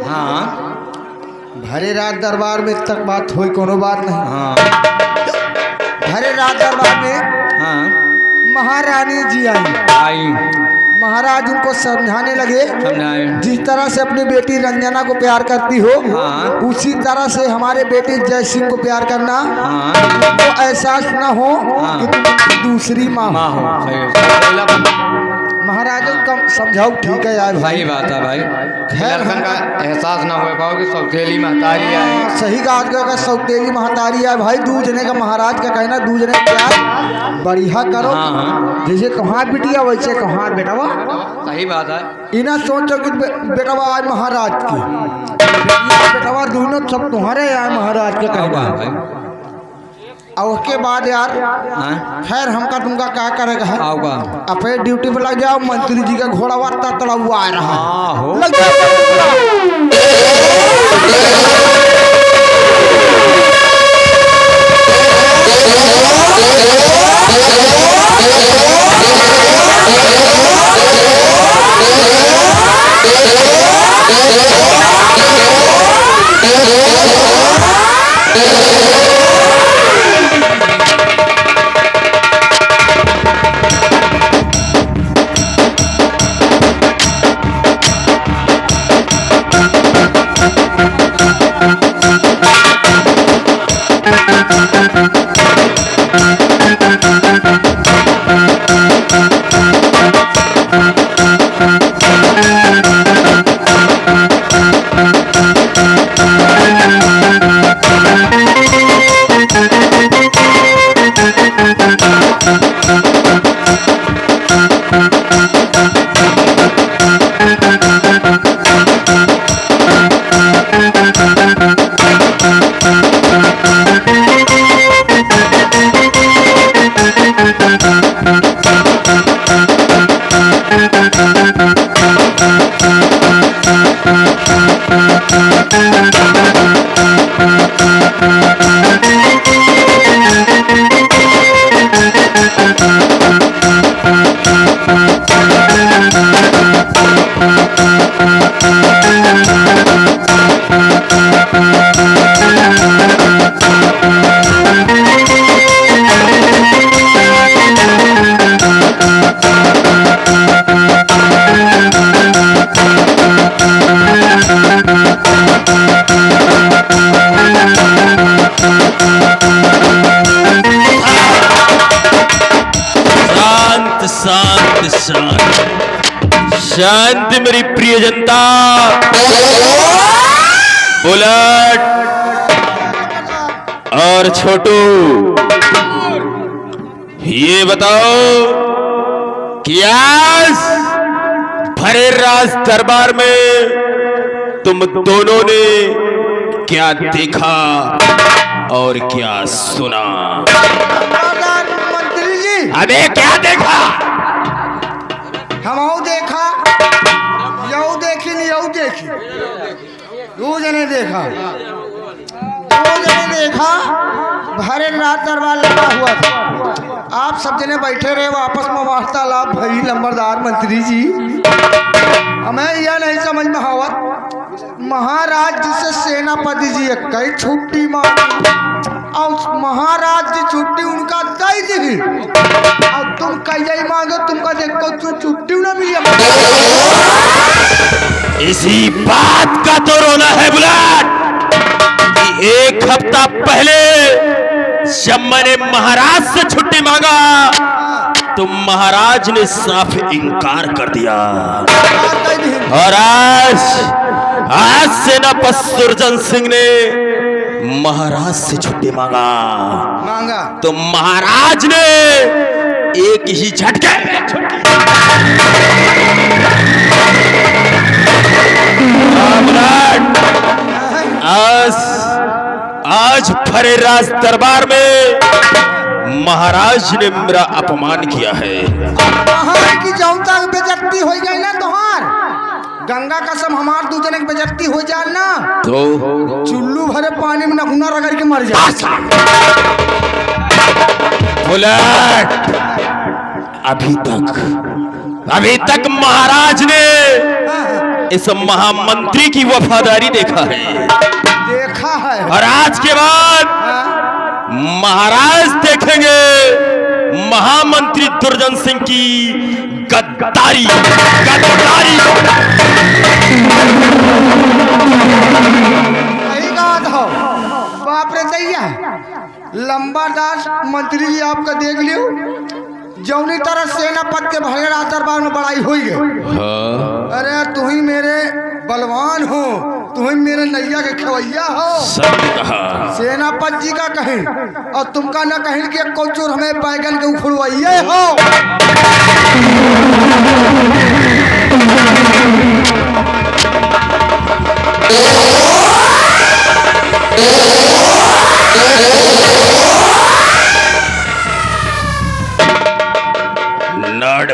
हाँ भरे रात दरबार में तक बात हुई, कोनो बात नहीं। हाँ भरे रात दरबार में हाँ महारानी जी आई। महाराज उनको समझाने लगे, समझाए। जिस तरह से अपनी बेटी रंजना को प्यार करती हो, हाँ। उसी तरह से हमारे बेटे जय सिंह को प्यार करना। हाँ। तो एहसास न हो हाँ। कि तुम दूसरी माँ माँ हो। सही महाराज कम समझाओ, ठीक है यार भाई। सही बात है भाई। खैर लड़कन का एहसास ना हो पाओ कि सौतेली महतारी है। सही बात का सौतेली महतारी है भाई। दूजने का महाराज का कहना, दूजने प्यार बढ़िया करो। हाँ। जैसे कहाँ बिटिया वैसे कहाँ बेटवा। सही बात है। इना सोचो कि बेटवा आज महाराज की बेटवा दोनों सब तुम्हारे यार महाराज का कहना भाई। और उसके बाद यार खैर हमका तुमका क्या करेगा है, अपने ड्यूटी पे लग जाओ। मंत्री जी का घोड़ा वार्ता तड़ा हुआ आ रहा है, लग शांति मेरी प्रिय जनता। बुलेट और छोटू, ये बताओ कि आज भरे राज दरबार में तुम दोनों ने क्या देखा और क्या सुना? मंत्री जी अबे क्या देखा? हम देखा, यऊ देखी नहीं यऊ देखी, दो जने देखा, भरे रात दरबार लगा हुआ था। आप सब जने बैठे रहे, आपस में वार्तालाप भई। लंबरदार मंत्री जी, हमें यह नहीं समझ में आवत, महाराज जी से सेनापति जी कई छुट्टी मांगी और महाराज जी छुट्टी उनका दई दी और तुम कई मांगो, तुमका देखो तुम छुट्टी ना मिली। इसी बात का तो रोना है बुलेट कि एक हफ्ता पहले जब मैंने महाराज से छुट्टी मांगा तो महाराज ने साफ इनकार कर दिया, और आज सेनापति सुरजन सिंह ने महाराज से छुट्टी मांगा तो महाराज ने एक ही झटके में छुट्टी। आज भरे राज दरबार में महाराज ने मेरा अपमान किया है। की जौता बेइज्जती हो गई ना तुम्हार, गंगा कसम हमार दूसरे की बेइज्जती हो जाए ना तो चुल्लू भरे पानी में नखुना रगड़ के मर जाए। बुलेट, अभी तक महाराज ने इस महामंत्री की वफादारी देखा है, देखा है। और आज के बाद हाँ? महाराज देखेंगे महामंत्री दुर्जन सिंह की गद्दारी। गद्दारी सही बात हो। बाप रे दैया, लंबादास मंत्री जी आपका देख लियो, जौनी तरह सेनापति के भले रात दरबार में बड़ाई हुई है। अरे तू ही मेरे बलवान हो, तू ही मेरे नैया के खवैया हो। सेनापति जी का कहें और तुमका न कहें कि एक कोचूर हमें बैगन के उखड़वाइए हो।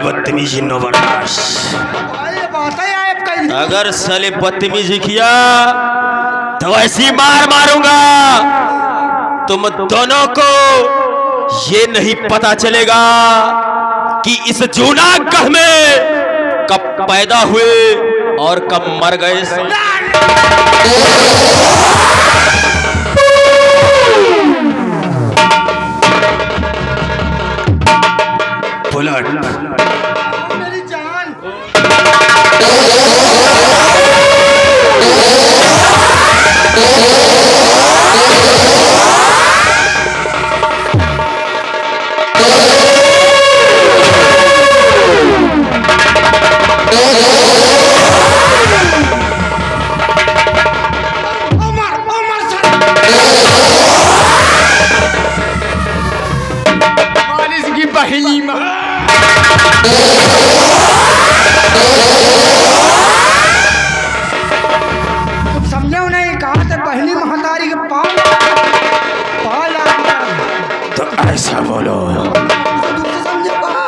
बदतमीजी नो बर्दाश्त। अगर साले बदतमीजी किया तो ऐसी मार मारूंगा तुम दोनों को ये नहीं पता चलेगा कि इस जूनागढ़ में कब पैदा हुए और कब मर गए। बुलेट मेरी जान। की बहनी माँ तुम समझो नहीं, कहा था पहली महतारी के पाँव तो ऐसा बोलो समझो कहा।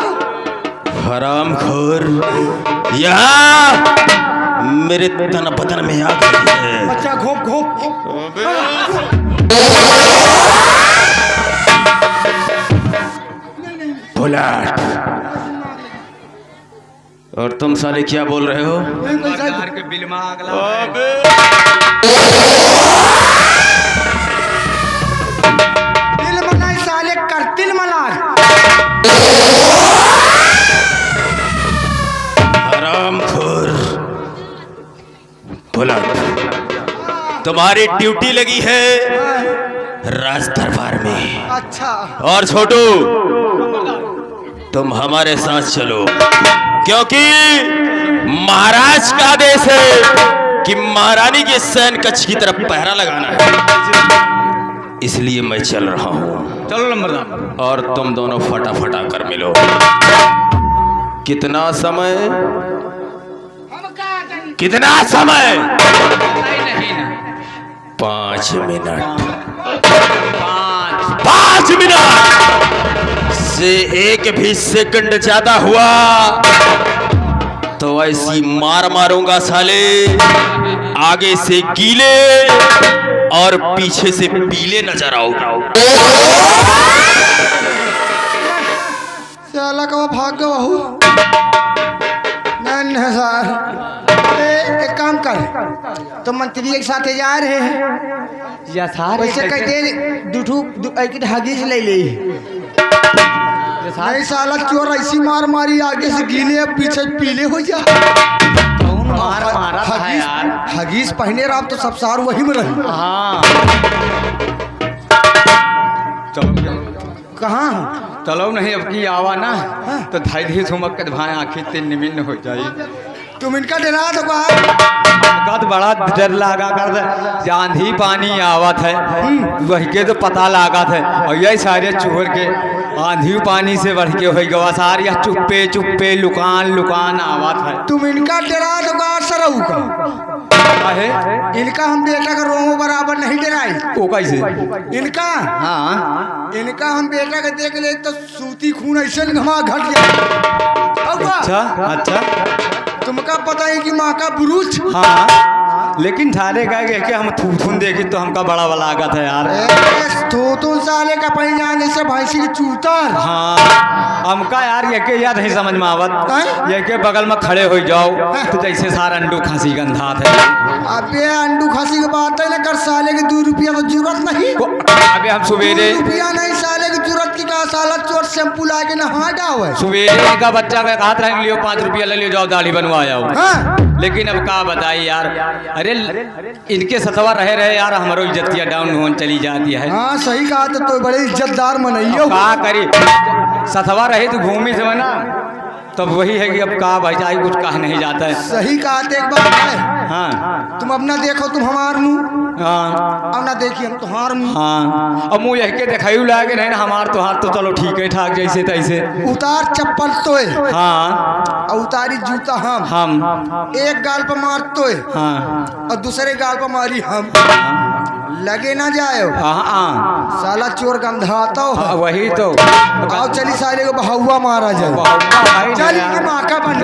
हरामखोर, यहाँ मेरे तन बदन में आग लगी है। बच्चा घोप घोप। बुलेट, और तुम साले क्या बोल रहे हो? के बिल में आग लगा। दिल मनाई साले करतिल मनार। हरामखोर बुलेट, तुम्हारी ड्यूटी लगी है राज दरबार में। अच्छा। और छोटू, तुम हमारे साथ चलो, क्योंकि महाराज का आदेश है कि महारानी के सैन कक्ष की तरफ पहरा लगाना है, इसलिए मैं चल रहा हूँ। चलो नंबरदार। और तुम दोनों फटाफट आकर मिलो। कितना समय? कितना समय? 5 मिनट। 5 मिनट से एक भी सेकंड ज्यादा हुआ तो ऐसी मार मारूंगा साले, आगे से गीले और पीछे से पीले नजर आओ। साला का वो भाग गया बहू। नहीं सर, एक काम कर, तो मंत्री के साथ जा रहे हैं या सारे वैसे कह दे एक हगीज ले ले। नहीं साला चोर ऐसी मार मारी, आगे से गीले पीछे पीले हो जा। मार मारा था यार। हगीज पहने रहा तो सब सार वही में रही। हाँ चलो कहाँ चलो नहीं अब की आवा ना तो धाई धी झुमक के भाई आखिर तीन निमिन्न हो जाए। तुम इनका डरा दो कद बड़ा डर लगा कर आंधी पानी आवत है, वही के तो पता लागत है। और यही सारे चोर के आंधी पानी से बढ़ के हो गवा सारे चुप्पे चुप्पे लुकान लुकान आवत है। तुम इनका डरा दो सरऊ का है इनका हम बेटा का रोमो बराबर नहीं डराई। वो कैसे? इनका हाँ इनका हम बेटा के देख ले तो सूती खून ऐसे घमा घट गया। अच्छा अच्छा तुमका पता है कि माँ का बुरूच। हाँ लेकिन थारे कह गए कि हम थूथून देखी तो हमका बड़ा बड़ा लागत है यार। तू साले का पहिना से भैंसी की चूतर। हाँ हमका यार ये के याद नहीं समझ में आवत, ये के बगल में खड़े हो जाओ तो जैसे सारा अंडू खांसी गंधात है। अबे अंडू खांसी की बात है ना कर, साले के 2 रुपया तो जरूरत नहीं। अबे हम सवेरे 2 रुपया नहीं, साले की जरूरत की का साला चोर शैम्पू ला के नहा डाओ है। सवेरे का बच्चा का हाथ रख लियो 5 रुपया ले लियो, जाओ दाढ़ी बनवा जाओ। हाँ? लेकिन अब का बताई यार, अरे इनके सतवा रहे रहे यार हमारो इज्जतिया डाउन होन चली जाती है। हाँ सही कहा, तो बड़े इज्जतदार मनइयो। का करी सतवा रहे तो घूमी से बना, तब वही है कि अब का भाई जाए कुछ कहा नहीं जाता है। सही कहा, एक बात है। हाँ तुम अपना देखो, तुम हमार मुँह, हाँ अब ना देखिए हम तुम्हार मुँह। हाँ अब मुँह यही के दिखाई लागे नहीं ना, हमार तो हाथ तो चलो ठीक है ठाक जैसे तैसे। उतार चप्पल तोए, हाँ और उतारी जूता हम एक गाल पर मार तोए, हाँ और दूसरे गाल पर मारी हम। लगे ना जाए हाँ साला चोर गंधाता हो। वही तो आओ चली साले को बहुआ मारा जाए। चल के माका बन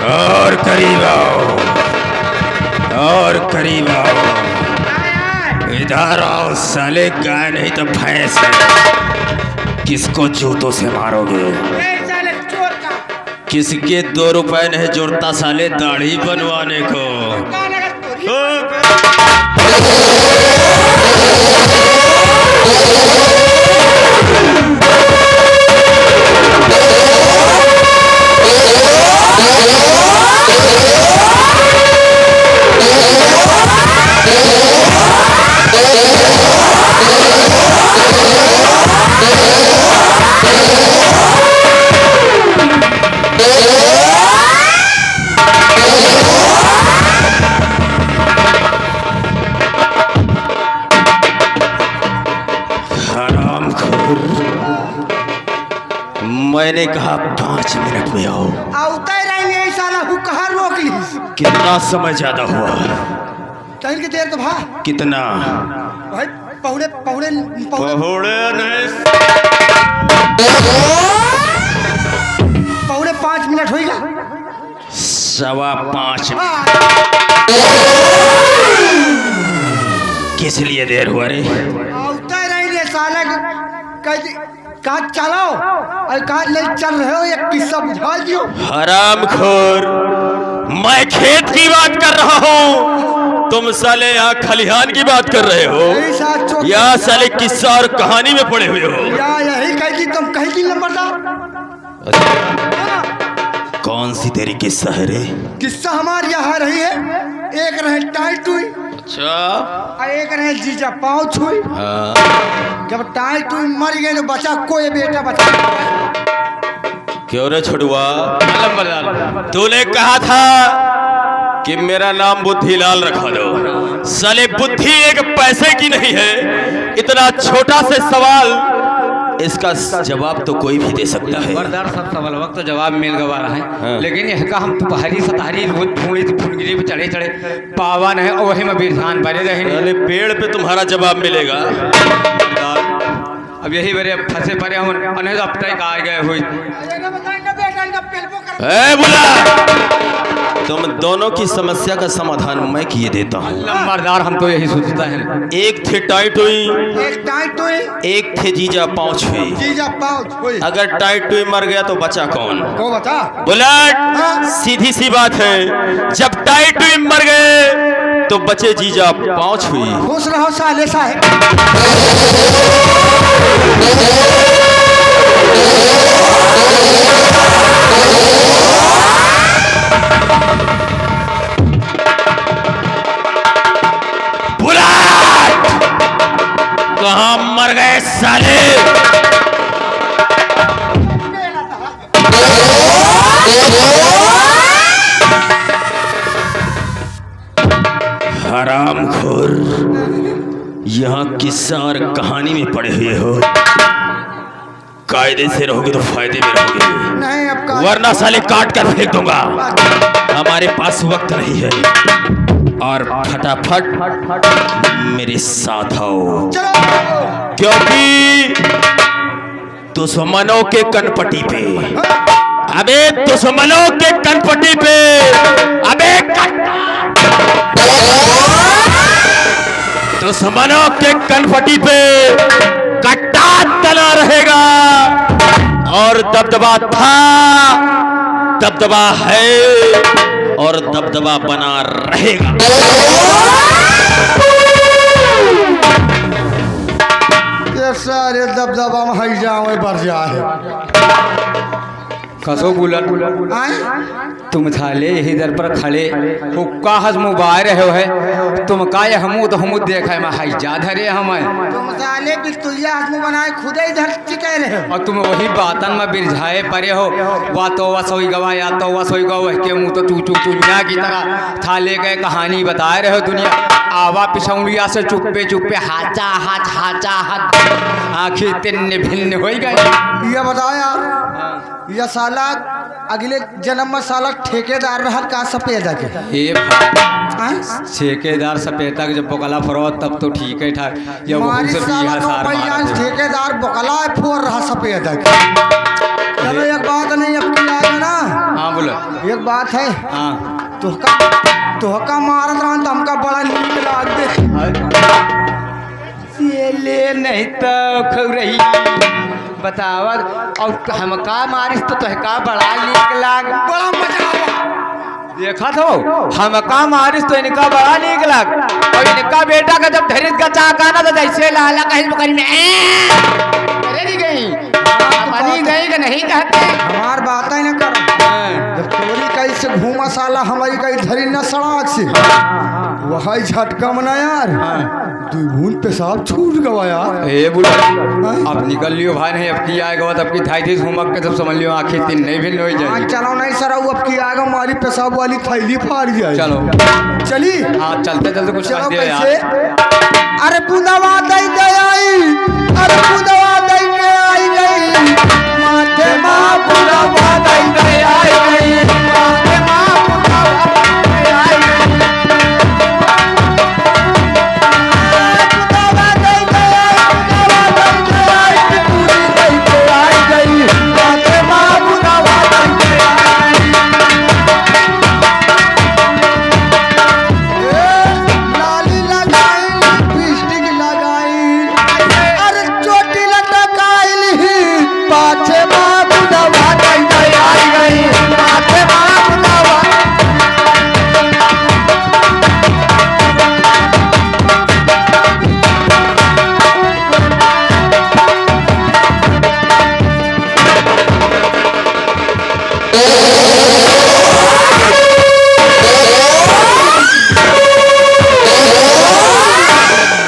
और करीब आओ, और करीब आओ, इधर आओ साले, गाय नहीं तो भैंस है। किसको जूतों से मारोगे? किसके 2 रुपए नहीं जोड़ता साले दाढ़ी बनवाने को? मैंने कहा 5 मिनट में आओ। आवता रहेंगे साला, हु कहाँ रोक ली? कितना समय ज्यादा हुआ? टाइम की देर तो भा कितना? भाई पहुड़े पहुड़े पहुड़े नहीं, पहुड़े 5 मिनट होगा। 5.25। किस लिए देर हुआ रे? आवता रहेंगे साला, कहा चलो और कहा नहीं चल रहे हो, एक किस्सा बुझा दियो। हरामखोर, मैं खेत की बात कर रहा हूँ, तुम साले यहाँ खलिहान की बात कर रहे हो, या साले किस्सा और कहानी में पड़े हुए हो? या यही कही थी तुम, कही थी नंबरदार। कौन सी तेरी किस्सा है रे? किस्सा हमारी यहाँ रही है, एक रहे टाइट हुई, अच्छा, और एक रहे जीजा पाँव छुई। हाँ। जब टाइट हुई मर गए तो बचा कोई बेटा बचा। क्यों रे छुड़वा? तूने कहा था कि मेरा नाम बुद्धिलाल रखा दो। साले बुद्धि एक पैसे की नहीं है। इतना छोटा से सवाल, इसका जवाब तो कोई भी दे सकता है। बरदार सब सवाल वक्त जवाब मिल गवा रहा है। हाँ। लेकिन यह का हम पहाड़ी सतारी रोज फूंगरी पे चढ़े चढ़े पावन है और वही में बिरहान बने रहे। साले पेड़ पे तुम्हारा जवाब मिलेगा। अब यही मेरे फंसे पड़े हम अनेक अब तक आ गए हुए। बुला, तुम दोनों की समस्या का समाधान मैं किए देता हूँ। नंबरदार हम तो यही सोचता है। एक थे टाइट हुई, एक टाइट हुई, एक थे जीजा पाँच हुई। जीजा पाँव हुई। अगर टाइट हुई मर गया तो बचा कौन? को बता। बुलेट, सीधी सी बात है, जब टाइट हुई मर गए तो बचे जीजा पाँच हुई। खुश रहो साले साहब। बुलेट, कहाँ मर गए साले? हरामखोर, यहाँ किस्सा और कहानी में पड़े हुए हो। कायदे से रहोगे तो फायदे में रहोगे, नहीं अब वरना साले काट कर फेंक दूंगा। हमारे पास वक्त नहीं है, और फटाफट मेरे साथ आओ, चलो क्योंकि दुश्मनों के कनपटी पे, अबे दुश्मनों के कनपटी पे, अबे दुश्मनों के कनपटी पे कट्टा तना रहेगा, और दबदबा था, दबदबा है, और दबदबा बना रहेगा। ये सारे दबदबा में हई जाओ बर जाए कसो बुलट तुम थाले इधर पर खड़े हुक्का हस मुबार हो है तुम का हमू तो हमू देखे मैं हाई जा धरे हमें तुम साले बिस्तुलिया हसमु बनाए खुद ही धर चिके रहे हो और तुम वही बातन में बिरझाए परे हो वा तो वसोई गवा या तो वसोई गवा के मुंह तो चू चू दुनिया की तरह थाले गए कहानी बताए रहे हो दुनिया आवा पिछौलिया से चुप्पे चुप्पे हाचा हाथ आखिर तिन्न भिन्न हो गए। ये बताया ये साला अगले जन्म में साला ठेकेदार रहल का सफेदा के ए ठेकेदार सपेता के जब बकला फरो तब तो ठीक है ठाक जब हमारी से साला बिहा सार भैया मारा ठेकेदार बकला फोर रहा सफेदा के चलो एक बात नहीं अब की आगे ना हाँ बोलो एक बात है हाँ तोहका मारत रहा तो हमका बड़ा नीक लाग दे ये ले नहीं तो खौरही बतावत और हमका मारिस तो तहका बड़ा नीक लाग बड़ा मजा आवा देखा तो हमका मारिस तो इनका बड़ा नीक लाग और इनका बेटा का जब धरित का चाकाना तो जैसे लाला कहीं बकरी में अरे नहीं गई अपनी गई कि नहीं कहते हमार बात ही न कर जब तोरी कैसे घूमा साला हमारी कहीं धरी न सड़क से वही झटका मना यार दुगुन पेशाब छूट गवा यार ए बुला अब निकल लियो भाई नहीं अब की आएगा तब की थाई थी घूमक के तब समझ लियो आखिर तीन नहीं भिन्न हो हाँ जाएगी। चलो नहीं सर अब की आएगा हमारी पेशाब वाली थैली फाड़ जाए चलो चली हाँ चलते चलते कुछ चलो कर दिया कैसे यार अरे बुदवा दई दे आई अरे बुदवा दई के आई गई माथे माँ बुदवा दई दे आई गई माथे माँ बुदवा दई आई गई बुदवा दई दे आई पूरी दई के आई गई माथे माँ बुदवा दई दे आई लाली लगाई लिपस्टिक लगाई अरे चोटी लटकाई पाछे माँ बुदवा दई दे आई गई पाछे माँ बुदवा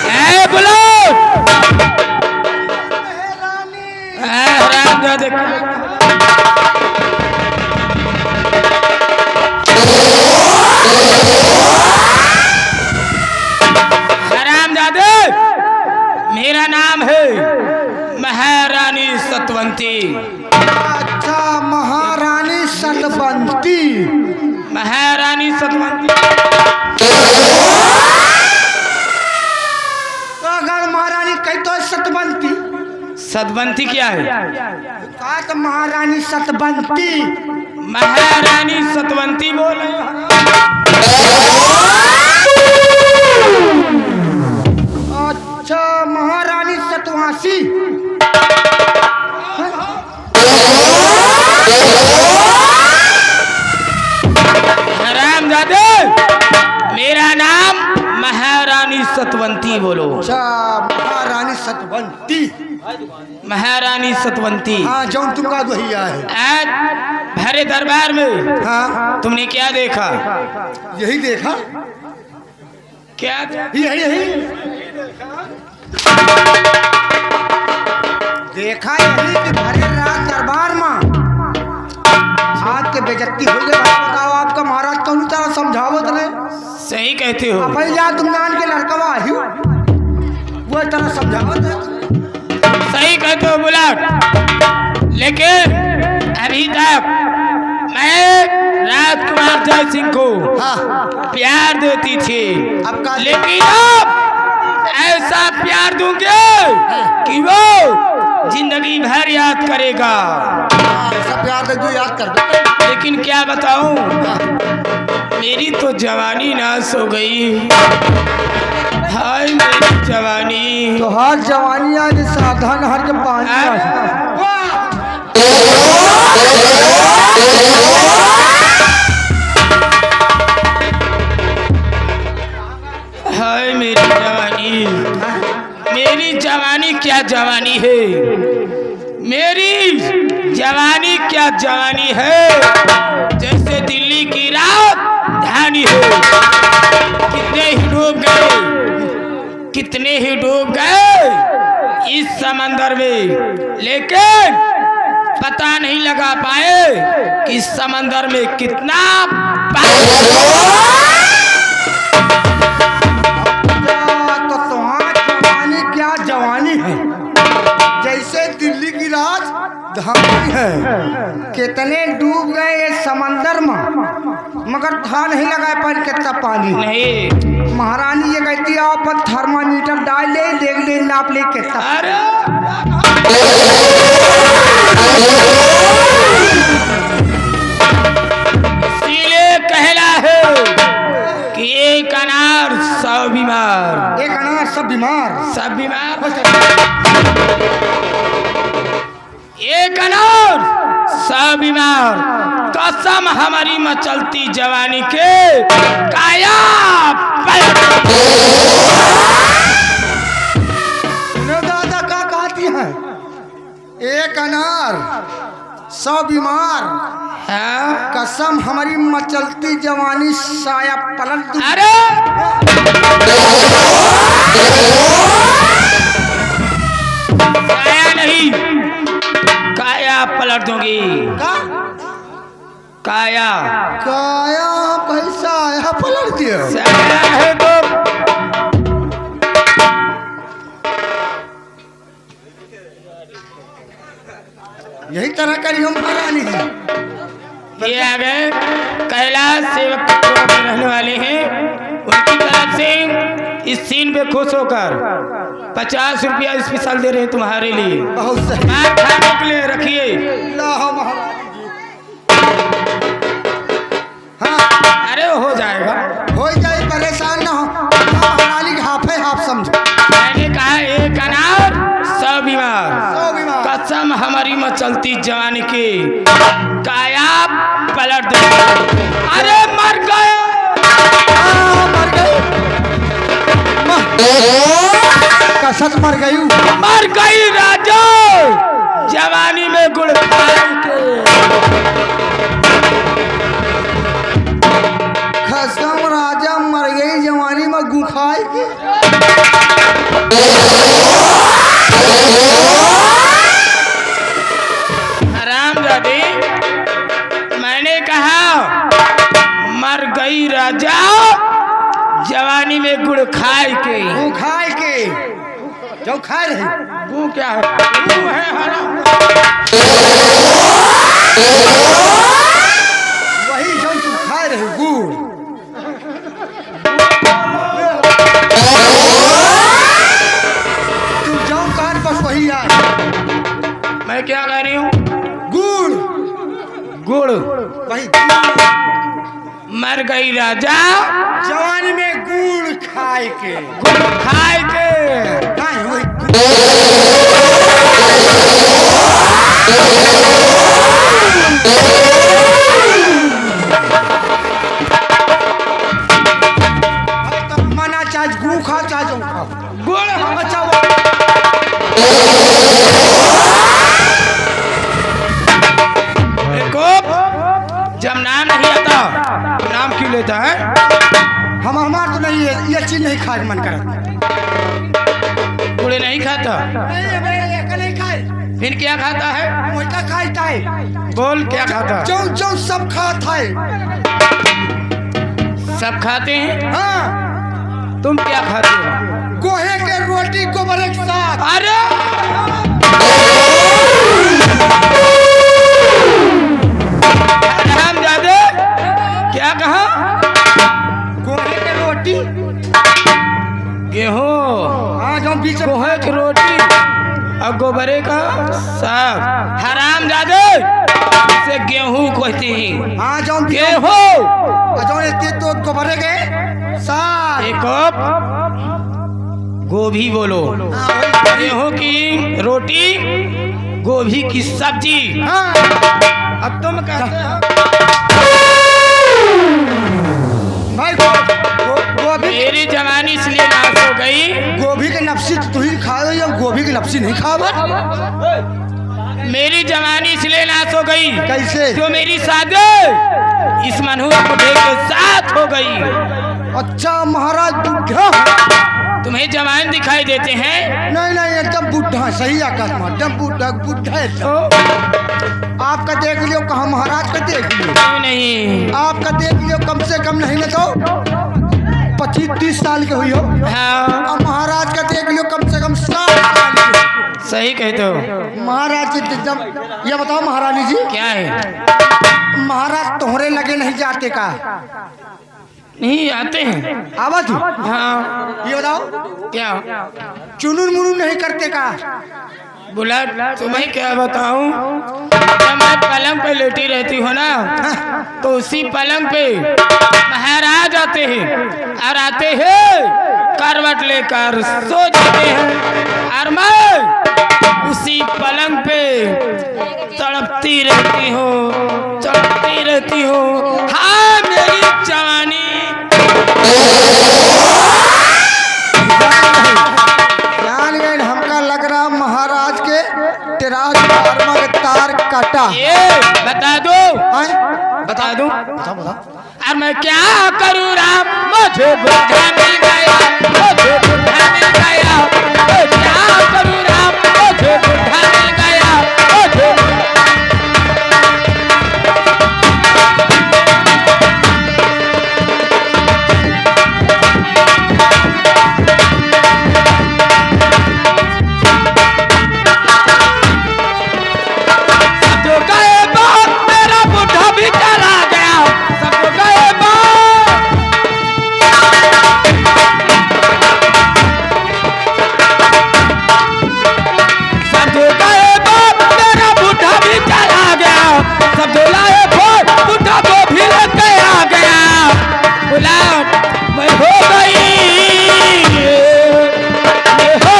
ए बुलो हरामजादे हरामजादे मेरा नाम है महारानी सतवंती। अच्छा महारानी सतवंती महारानी सतवंती तो अगर महारानी कही तो सतवंती सतवंती क्या है? कहा तो महारानी सतवंती महारानी सतवंती बोले। अच्छा महारानी सतवासी हरामजादे मेरा नाम महारानी सतवंती बोलो। अच्छा महारानी सतवंती महारानी सतवंती हाँ जौन तुमका गोहिया है आज भरे दरबार में हाँ तुमने क्या देखा? यही देखा क्या यही यही देखा यही कि भरे रात दरबार में आज के बेइज्जती हो गई। बताओ आपका महाराज कौन तरह समझावो तने सही कहते हो। अपन जा तुम नान के लड़कवा आई वो तरह समझावत सही कहते हो बुलाट, लेकिन अभी तक मैं राजकुमार जय सिंह को हाँ प्यार देती थी, अब का लेकिन अब ऐसा प्यार दूंगे कि वो जिंदगी भर याद करेगा। ऐसा प्यार दे दो याद कर दो। लेकिन क्या बताऊं, मेरी तो जवानी नाश हो गई। हाय मेरी जवानी। तो हर जवानी आज साधन हर के पानी हाय मेरी जवानी। मेरी जवानी क्या जवानी है, मेरी जवानी क्या जवानी है। जैसे दिल्ली की रात धानी हो। कितने ही डूब गए, कितने ही डूब गए इस समंदर में, लेकिन पता नहीं लगा पाए कि इस समंदर में कितना तो तुम्हारी जवानी क्या जवानी है। जैसे दिल्ली की रात धानी है। कितने डूब गए ये समंदर में, मगर था नहीं लगा पर कितना पानी नहीं। महारानी ये कहती है आप थर्मामीटर डाल ले, देख ले, नाप ले कितना। अरे इसीलिए कहला है कि एक अनार 100 बीमार। एक अनार सब बीमार। सब बीमार, एक अनार 100 बीमार। कसम हमारी मचलती जवानी के काया पलट। सुनो दादा का कहती है, एक अनार 100 बीमार। हाँ? कसम हमारी मचलती जवानी साया पलट दूं। अरे काया नहीं, काया पलट दूंगी। का? काया काया पैसा आया पलट दिया। साया है तो यही तरह करी हम महारानी जी। ये आ गए कैलाश सेवक टोला में रहने वाले हैं। उनकी तरफ से इस सीन पे खुश होकर 50 रुपया स्पेशल दे रहे हैं तुम्हारे लिए। बहुत सही। मार खाने के लिए रखिए। लाहो महारानी जी। हाँ अरे हो जाएगा। हो जाए, परेशान ना हो। महारानी के हाफे हाफ समझो। मैंने कहा एक अनार 100 बीमार। 100 बीमार। कसम हमारी मचलती जवानी की काया पलट दो। अरे मर गए, मर गई। कसम मर गई। मर गई राजा जवानी में गुड़ खाए के। कसम राजा मर गई जवानी में गुखाई के। हरामजादे, मैंने कहा मर गई राजा जवानी में गुड़ खाए के। गुखाई के जो खाए रही। वो क्या है? वो है हराम। वही जो तुम खाए रहे गुड़। तुम जो कान बस वही आए। मैं क्या कह रही हूँ? गुड़ गुड़। वही मर गई राजा जवानी में गुड़ खाए के। गुड़ खाए के। नहीं वही तो मना चाहे गू खा चाहे जो खाओ। गुड़। अच्छा देखो, जब नाम नहीं आता तो नाम क्यों लेता है? हम हमार तो नहीं है, ये चीज नहीं खाए मन करत। गुड़ नहीं खाता, नहीं खाए। फिर क्या खाता है? मोटा खाता है। बोल क्या खाता है? जो जो सब खाता है। सब खाते हैं। हाँ तुम क्या खाते हो? गोहे के रोटी गोबर एक साथ। अरे हरामजादे, गोबरे का साग हराम जादे से गेहूं कहते हैं। हाँ जौन गेहूं जौन इतने तो गोबरे के साग एक कप गोभी बोलो, हाँ, वही। गेहूं की रोटी, गोभी की सब्जी। हाँ अब तुम कहते हो भाई गोभी मेरी जवानी इसलिए नाश हो गई। गोभी के नफसी तो तू ही खा रही है, गोभी की नफसी नहीं खा। मेरी जवानी इसलिए नाश हो गई कैसे? जो मेरी शादी इस मनहूस बुढ़े के साथ हो गई। अच्छा महाराज बुढ़ा तुम्हें जवान दिखाई देते हैं। नहीं नहीं एकदम बुढ़ा सही आकाश में एकदम बुढ़ा बुढ़ा है। तो आपका देख लियो कहाँ महाराज का देख लियो, क्यों नहीं? आपका देख लियो कम से कम नहीं ना तो 25-30 साल के हुई हो। हाँ अब महाराज का देख लियो कम से कम 60 साल के। सही कहते हो। महाराज जी एकदम ये बताओ महारानी जी, क्या है? महाराज तोहरे लगे नहीं जाते का? नहीं आते हैं। आवाज हाँ ये बताओ क्या चुनुन मुनुन नहीं करते का? बोला तुम्हें क्या बताऊं, जब मैं पलंग पे लेटी रहती हूँ ना तो उसी पलंग पे महाराज आते हैं और आते हैं करवट लेकर सो जाते हैं और मैं उसी पलंग पे तड़पती रहती हूँ, तड़पती रहती हूँ। हाँ मेरी जवानी जान गए हमका लग रहा महाराज के ट्रांसफार्मर के तार काटा। ये बता दो, बता दूं बता और मैं क्या करूँ राम, मुझे बुढ़ा मिल गया, मुझे बुढ़ा मिल गया, मैं क्या करूँ राम, मुझे बुढ़ा मिल गया, मुझे जो गए बाप मेरा बुढ़ा भी चला गया, सब गए बाप। सब गए बाप मेरा बुढ़ा भी चला गया, सब लाए भोर बुढ़ा को भी लेके आ गया। बुला मैं हो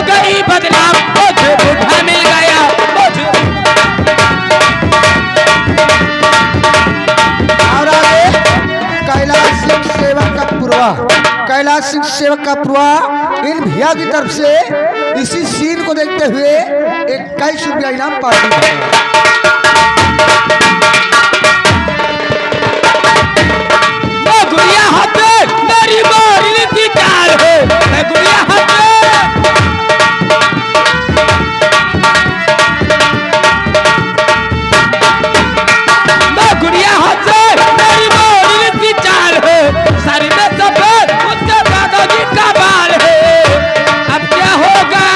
गई बदनाम, मुझे बुढ़ा मिल गया, मुझे और आगे कैलाश सिंह सेवक का पुरवा, कैलाश सिंह सेवक का पुरवा इन भैया की तरफ से इसी सीन को देखते हुए 21 रुपया इनाम पार्टी का। मैं गुड़िया हाथ में मेरी मोरी की चाल है, मैं गुड़िया हाथ में मैं गुड़िया हाथ से मेरी मोरी की चाल है, सारी में सफेद उसके दादाजी का बाल है। अब क्या होगा,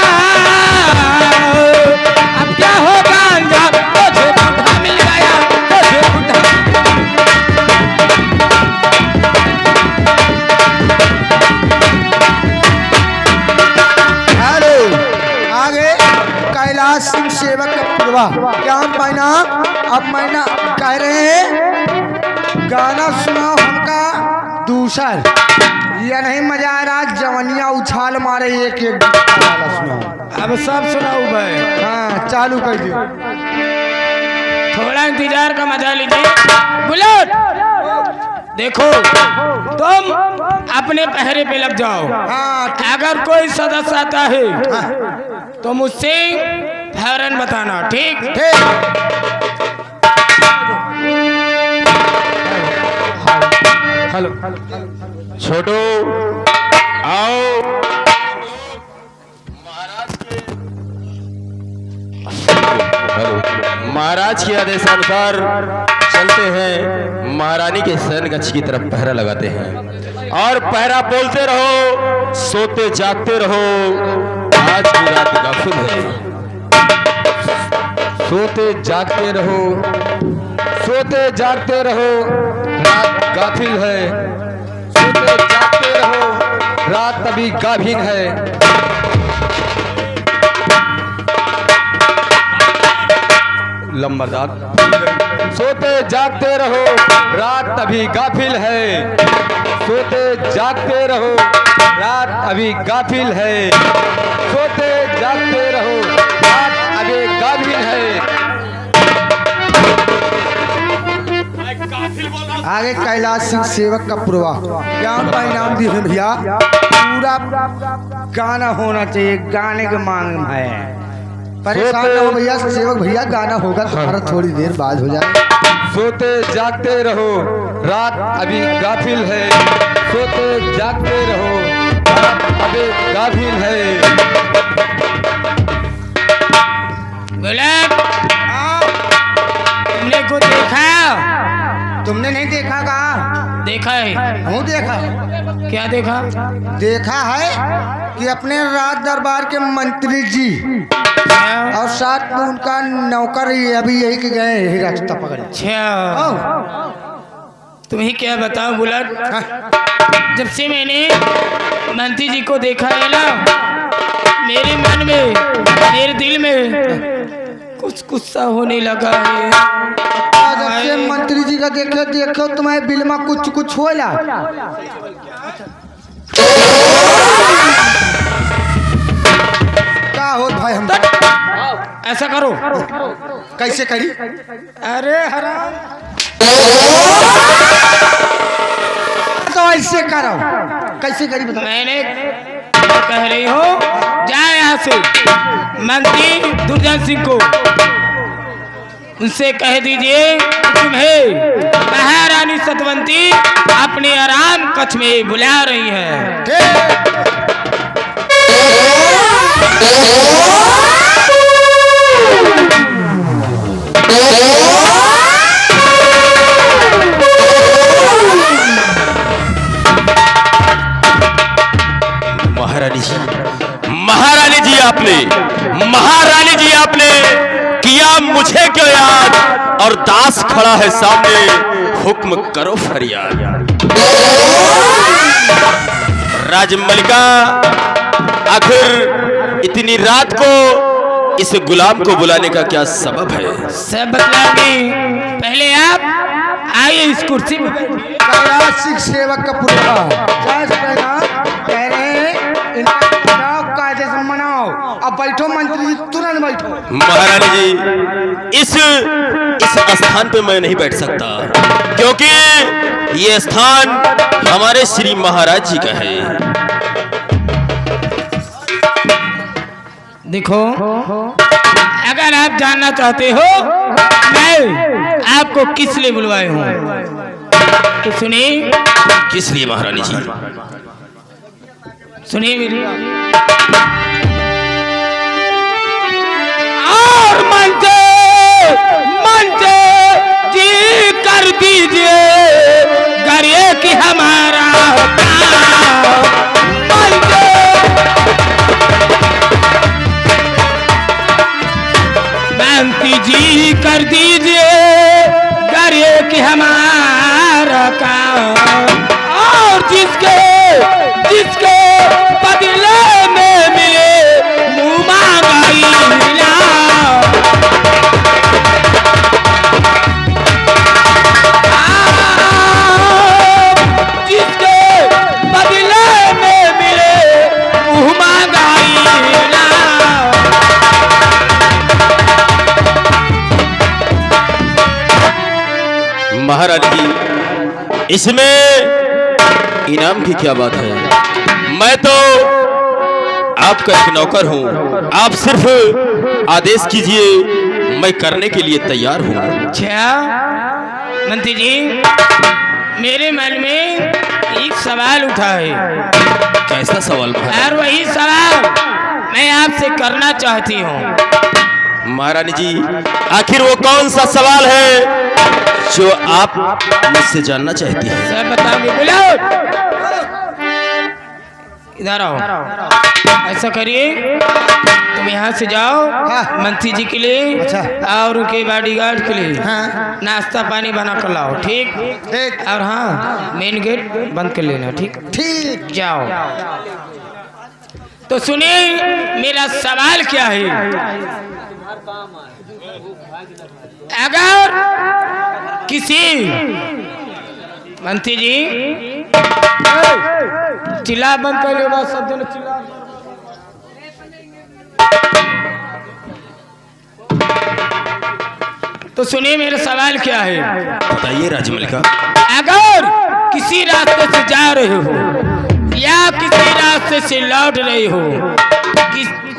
अब क्या होगा अंजाम, मुझे बुढ़ा मिल गया, मुझे बुढ़ा। हेलो आगे कैलाश सिंह सेवक का पुरवा क्या मैना अब मैना कह रहे हैं गाना सुनाओ हमका दूसर, ये नहीं मजा आ रहा जवनिया उछाल मारे एक एक वाला सुनाओ। अब सब सुनाऊ भाई, हाँ चालू कर दियो। थोड़ा इंतजार का मजा लीजिए। बुलेट देखो, तुम अपने पहरे पे लग जाओ। हाँ अगर कोई सदस्य आता है तो मुझसे फौरन बताना, ठीक? हेलो छोटू आओ। महाराज के आदेशानुसार चलते हैं, महारानी के शयन कक्ष की तरफ पहरा लगाते हैं और पहरा बोलते रहो, सोते जागते रहो, आज की रात गाफिल है। सोते जागते रहो, सोते जागते रहो, रात गाफिल है। सोते जागते रहो, रात अभी गाभिन है। लंबरदार। सोते जागते रहो रात अभी गाफिल है, सोते जागते रहो रात अभी गाफिल है, सोते जागते रहो रात अभी गाफिल है। आगे कैलाश सिंह सेवक का पूर्वा ज्ञान का इनाम दिए हैं भैया। पूरा गाना होना चाहिए, गाने के मांग में है। परेशान न हो भैया, सेवक भैया गाना होगा तुम्हारा थोड़ी देर बाद हो जाए। सोते जागते रहो रात अभी गाफिल है, सोते जागते रहो रात अभी गाफिल है। बुलेट, तुमने को देखा? तुमने नहीं देखा? कहा देखा है? हूँ देखा। क्या देखा? देखा है कि अपने राज दरबार के मंत्री जी और साथ में उनका नौकर ही अभी यही के गए यही रास्ता पकड़े। अच्छा, तुम्हें क्या बताऊं बुलेट, जब से मैंने मंत्री जी को देखा है ना, मेरे मन में, मेरे दिल में कुछ गुस्सा होने लगा है। जब से मंत्री जी का देखो देखो तुम्हारे बिल में कुछ कुछ होला। क्या हो भाई हम ऐसा करो। कैसे करी? अरे हराम, तो ऐसे करो। कैसे करी बताओ? मैंने कह रही हो जाए यहाँ से। मंत्री दुर्जन सिंह को उनसे कह दीजिए तुम्हें महारानी सतवंती अपने आराम कक्ष में बुला रही है। महारानी जी, महारानी जी आपने किया मुझे क्यों याद, और दास खड़ा है सामने, हुक्म करो फरियाद। राजमलिका, आखिर इतनी रात को इस गुलाम को बुलाने का क्या सबब है? सब बतलाएंगे, पहले आप आइए इस कुर्सी पर। कैलाश सिंह सेवक का पूर्वा कह रहे हैं इनका चुनाव कायदे से मनाओ। अब बैठो मंत्री जी, तुरंत बैठो। महारानी जी, इस स्थान पे मैं नहीं बैठ सकता, क्योंकि ये स्थान हमारे श्री महाराज जी का है। देखो, अगर आप जानना चाहते हो मैं आपको किस लिए बुलवाए हूँ तो सुनिए। किस लिए महारानी जी? सुनिए मेरी। और मनते जी कर दीजिए गरिए कि हमारा मंत्री जी कर दीजिए गरिए कि हमारा काम, और जिसके बदले में मिले मुँह मांगाई मिला। जिसके बदले में मिले मुँह मांगाई मिला। महाराज जी, इसमें इनाम की क्या बात है? मैं तो आपका एक नौकर हूँ, आप सिर्फ आदेश कीजिए, मैं करने के लिए तैयार हूँ। अच्छा मंत्री जी, मेरे मन में एक सवाल उठा है। कैसा सवाल? और वही सवाल मैं आपसे करना चाहती हूँ। महारानी जी, आखिर वो कौन सा सवाल है जो आप मुझसे जानना चाहती हैं? सब बताओगे? बुलाओ, इधर आओ। ऐसा करिए, तुम यहाँ से जाओ मंत्री जी के लिए और उनके बॉडीगार्ड के लिए नाश्ता पानी बना कर लाओ। ठीक? और हाँ, मेन गेट बंद कर लेना। ठीक? ठीक। जाओ। तो सुनिए मेरा सवाल क्या है। अगर किसी मंत्री जी चिल्ला बंद कर लो, सब जन चिल्ला। तो सुनिए मेरा सवाल क्या है, बताइए राजमल का। अगर किसी रास्ते से जा रहे हो या किसी रास्ते से लौट रहे हो,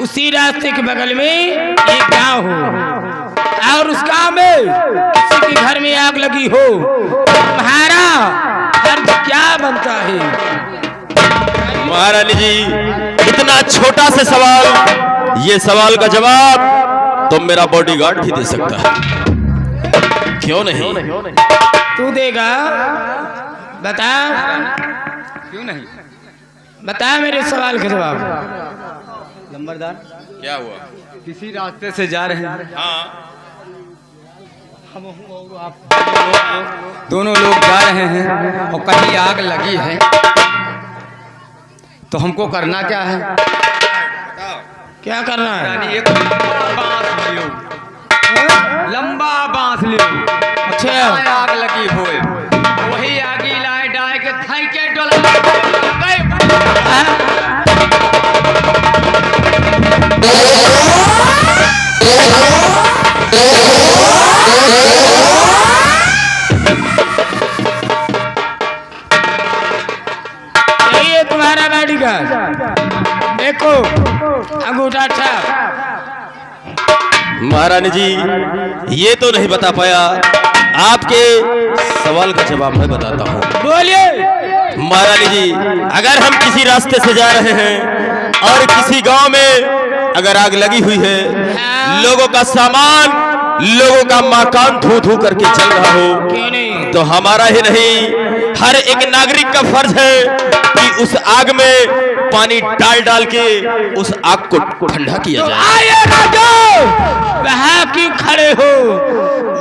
उसी रास्ते के बगल में एक गांव हो और उस गांव में किसी के घर में आग लगी हो, तुम्हारा फर्ज क्या बनता है? महारानी जी, इतना छोटा सा सवाल, ये सवाल का जवाब तो मेरा बॉडीगार्ड भी दे सकता है, क्यों नहीं? तू देगा? बता। क्यों नहीं? बता मेरे सवाल का जवाब। नंबरदार, क्या हुआ? किसी रास्ते से जा रहे हैं, हाँ, हम और आप दोनों लोग जा रहे हैं और कहीं आग लगी है, तो हमको करना क्या है? क्या करना है? यानी एक बांस लियो, लंबा बांस लियो, अच्छा। आग लगी होए, वही आगी लाए डाल के थाई के डोला। यही है तुम्हारा बॉडीगार्ड। देखो अंगूठा छाप। महारानी जी, ये तो नहीं बता पाया, आपके सवाल का जवाब मैं बताता हूँ। बोलिए। महारानी जी, अगर हम किसी रास्ते से जा रहे हैं और किसी गांव में अगर आग लगी हुई है, लोगों का सामान, लोगों का मकान धू धू करके चल रहा हो, क्यों नहीं? तो हमारा ही नहीं, हर एक नागरिक का फर्ज है कि उस आग में पानी डाल डाल के उस आग को ठंडा किया जाए। आइए राजा, वहाँ क्यों खड़े हो?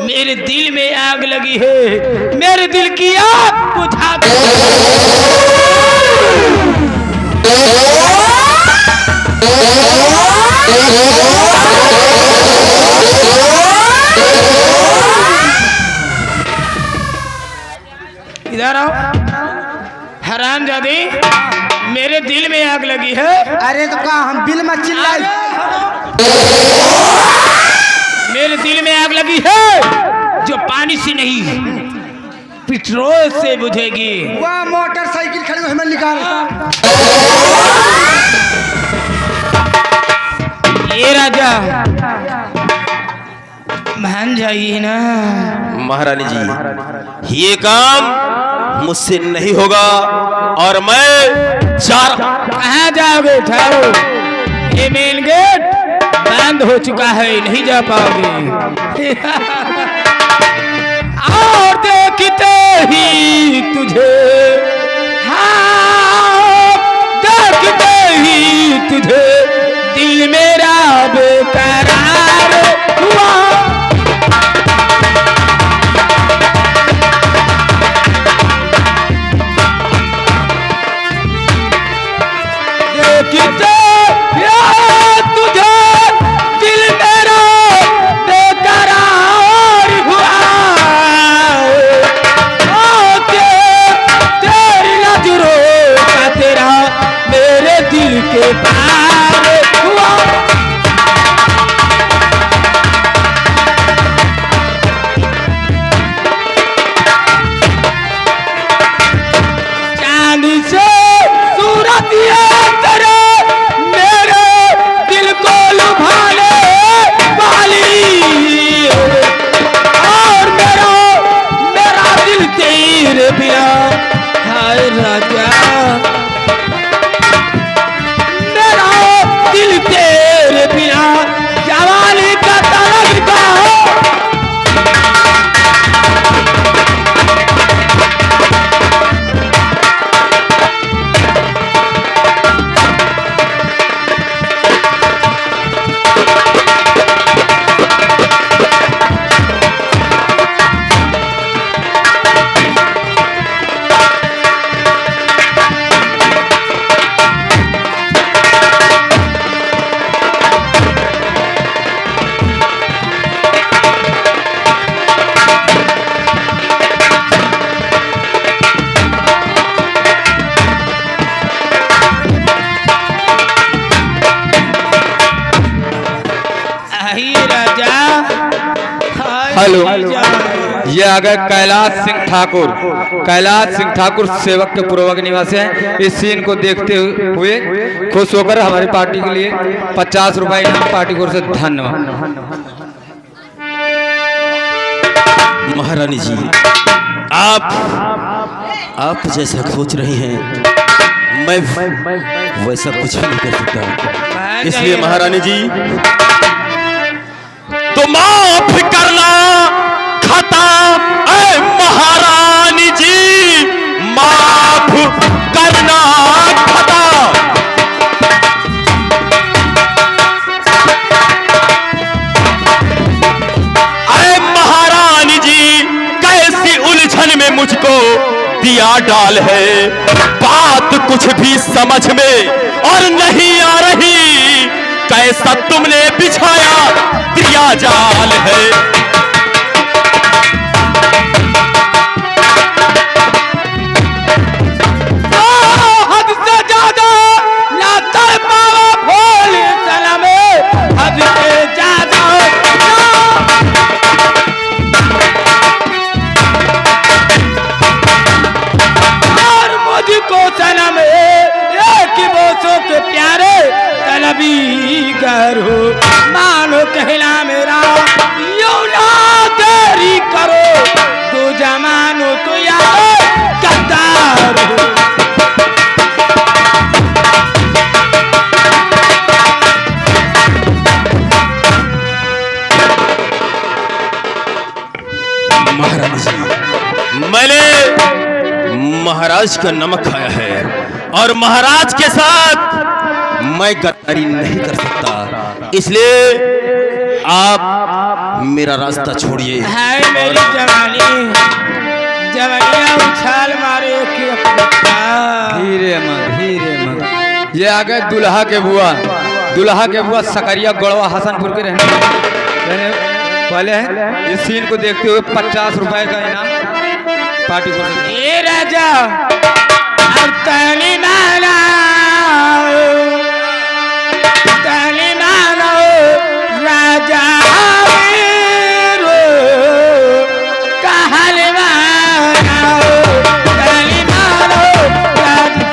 मेरे दिल में आग लगी है, मेरे दिल की आग बुझा दो। इधर आओ हरामजादी, मेरे दिल में आग लगी है। अरे तो कहा हम बिल में चिल्लाई? मेरे दिल में आग लगी है जो पानी से नहीं पेट्रोल से बुझेगी। वह मोटरसाइकिल खड़ी हुई, हमें निकाल। ये राजा मान जाइए ना। महारानी जी, ये काम मुझसे नहीं होगा और मैं कहाँ जाओगे? ठहरो, ये मेन गेट बंद हो चुका है, नहीं जा पाओगे। और देखते ही तुझे, हाँ देखते ही तुझे दिल मेरा बेकरार हुआ। देखते तुझे दिल मेरा बेकरार हुआ। तेरी नजरों का तेरा मेरे दिल के पार हुआ। हेलो, ये आ गए कैलाश सिंह ठाकुर। कैलाश सिंह ठाकुर सेवक के पूर्वक निवासी हैं। इस सीन को देखते हुए खुश होकर हमारी पार्टी के लिए 50 रुपए पार्टी की ओर से धन्यवाद। महारानी जी, आप जैसा सोच रही हैं मैं वैसा कुछ नहीं कर सकता। इसलिए महारानी जी तो माफ करना खता, ऐ महारानी जी माफ करना खता। ऐ महारानी जी कैसी उलझन में मुझको दिया डाल है, बात कुछ भी समझ में और नहीं आ रही, कैसा तुमने बिछाया दिया जाल है। हद से ज्यादा ना तर पावा भोल सनम, हद से ज्यादा और मुझको सनम एक बोसों के प्यारे तलबी करो, मानो कहला मेरा यूं ना देरी करो, तू जमानो तो यार गद्दार हो। महारानी जी, मैंने महाराज का नमक खाया है और महाराज के साथ मैं गद्दारी नहीं कर सकता, इसलिए आप मेरा रास्ता छोड़िए। है मेरी जवानियां उछाल मारे कि धीरे मत। ये आ गए दुल्हा के बुआ सकरिया गढ़वा हसनपुर के रहने वाले हैं। इस सीन को देखते हुए 50 रुपए का इनाम पार्टी को। ये राजा और तनी माना राजा रो कहल माना तनी मानो राजा।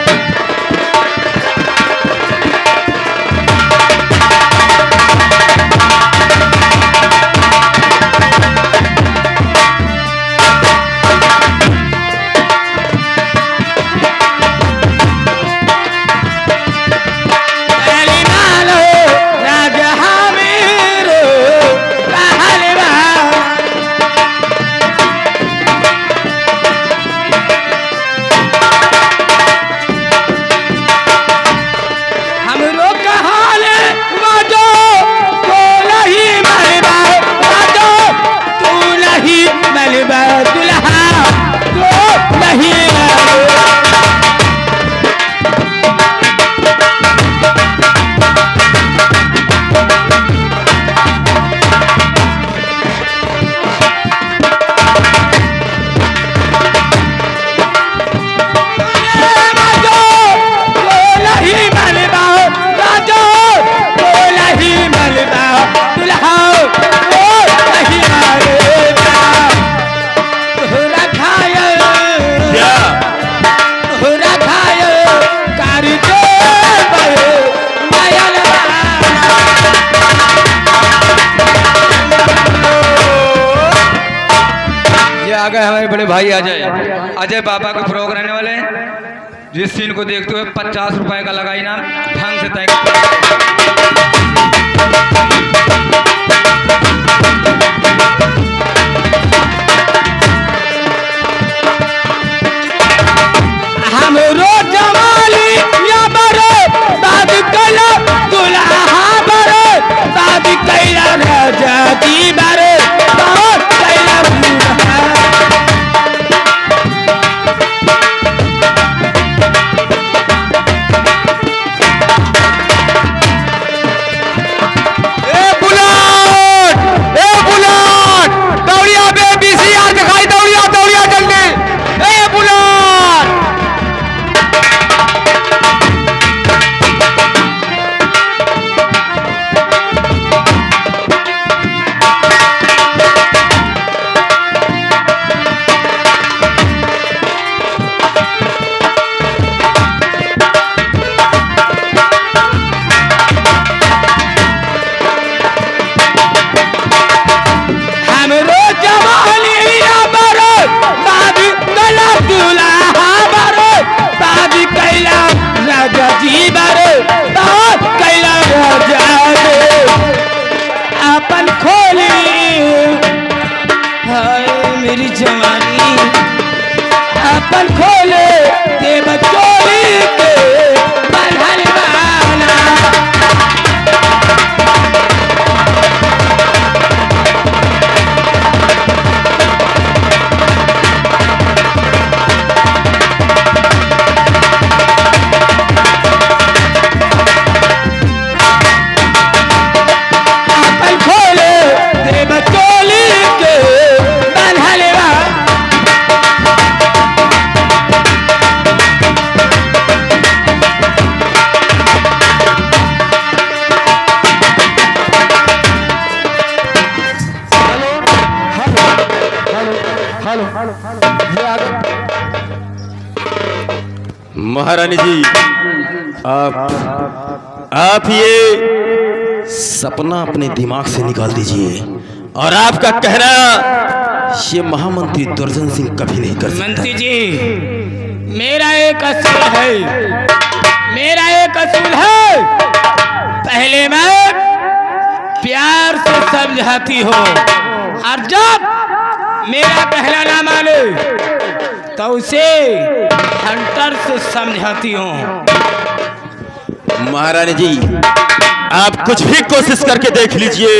आ गए हमारे बड़े भाई अजय बाबा के प्रयोग रहने वाले हैं। जिस सीन को देखते हुए 50 रुपए का लगा इनाम ढंग से तय। हमरो जवाली या बरे दाद कला दुल्हा बरे दाद कैला राजा की बरे दाद कैला बुढ़ा। ए बुलेट महारानी जी, आप ये सपना अपने दिमाग से निकाल दीजिए और आपका कहना ये महामंत्री दुर्जन सिंह कभी नहीं कर सकता। मंत्री जी, मेरा एक असूल है, मेरा एक असूल है। पहले मैं प्यार से समझाती हो और जब मेरा कहना ना माने तो उसे हंटर से समझाती हूँ। महारानी जी, आप कुछ भी कोशिश करके देख लीजिए,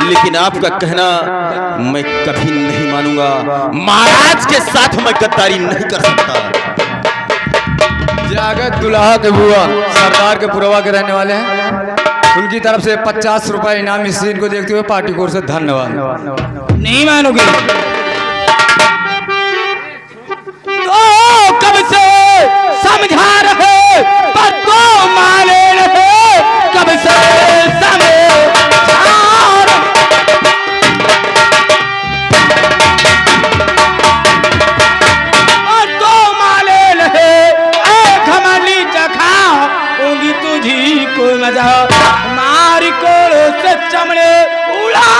लेकिन आपका कहना मैं कभी नहीं मानूंगा। महाराज के साथ मैं गद्दारी नहीं कर सकता। जागत दुल्हा के बुआ सरदार के पुरवा के रहने वाले हैं, उनकी तरफ से 50 रुपए इनाम। इस सीन को देखते हुए पार्टी कोर से धन्यवाद। नहीं मानोगे तो कब से समझा रहे पर तो माने रहे, कब से समझा और तो माने रहे। एक हमारी चखा होंगी तुझी को मजा, मारी कोड़ों से चमड़े उड़ा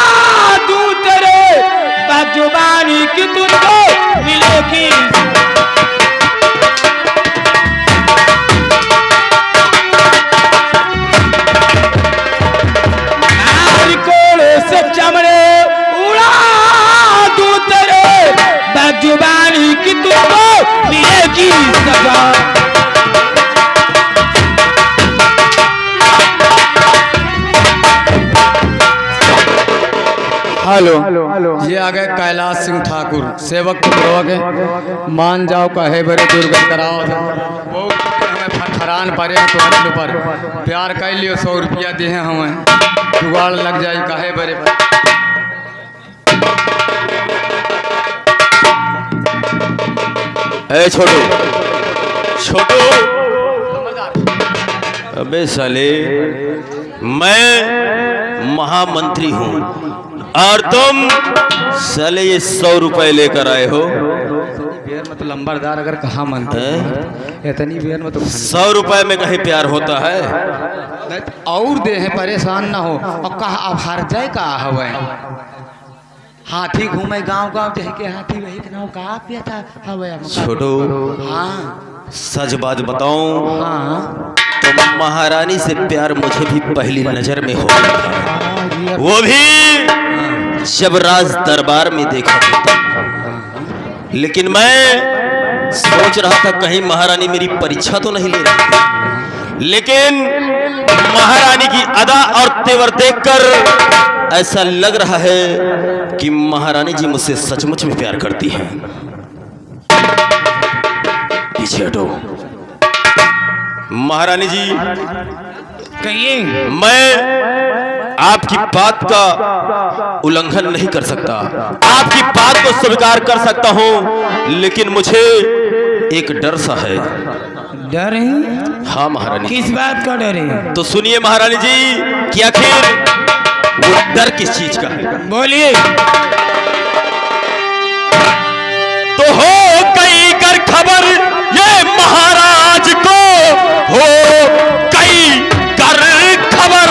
दूं तेरे, बजुबानी की तुझको मिलेगी। मारी कोड़ों से चमड़े उड़ा दूं तेरे, बजुबानी की तुझको मिलेगी सजा। हेलो, ये आ गए कैलाश सिंह ठाकुर, सेवक के पुरवा के। मान जाओ कहे बरे दुर्गत कराओ, वो हमें फटफरान पड़े तो पर प्यार कर लियो। 100 रुपया दे हमें, जुगाड़ लग जाए कहे बरे। ए छोटू, छोटू, अबे साले, मैं महामंत्री हूँ और तुम साले ये 100 रुपए लेकर आए हो। बेर में तो लंबरदार अगर कहाँ मनते इतनी बेर में तो 100 रुपए में कहीं प्यार होता है? और दे है, परेशान ना हो। और कहा अब हार जाए कहा हवे, हाथी घूमे गांव गांव कह के हाथी वही के नाव कहा पिया हवे। छोटू, हाँ सच बात बताऊं, हाँ, तो महारानी से प्यार मुझे भी पहली नजर में हो गया था। वो भी जब राज दरबार में देखा था। लेकिन मैं सोच रहा था कहीं महारानी मेरी परीक्षा तो नहीं ले रही थी। लेकिन महारानी की अदा और तेवर देखकर ऐसा लग रहा है कि महारानी जी मुझसे सचमुच में प्यार करती हैं। पीछे हटो। महारानी जी, कहिए। मैं आपकी बात का उल्लंघन नहीं कर सकता, आपकी बात को स्वीकार कर सकता हूं, लेकिन मुझे एक डर सा है। डर है? हाँ महारानी। किस बात का डर है? तो सुनिए महारानी जी कि आखिर वो डर किस चीज का है। बोलिए। तो हो गई कर खबर ये महाराज को, हो गई कर खबर,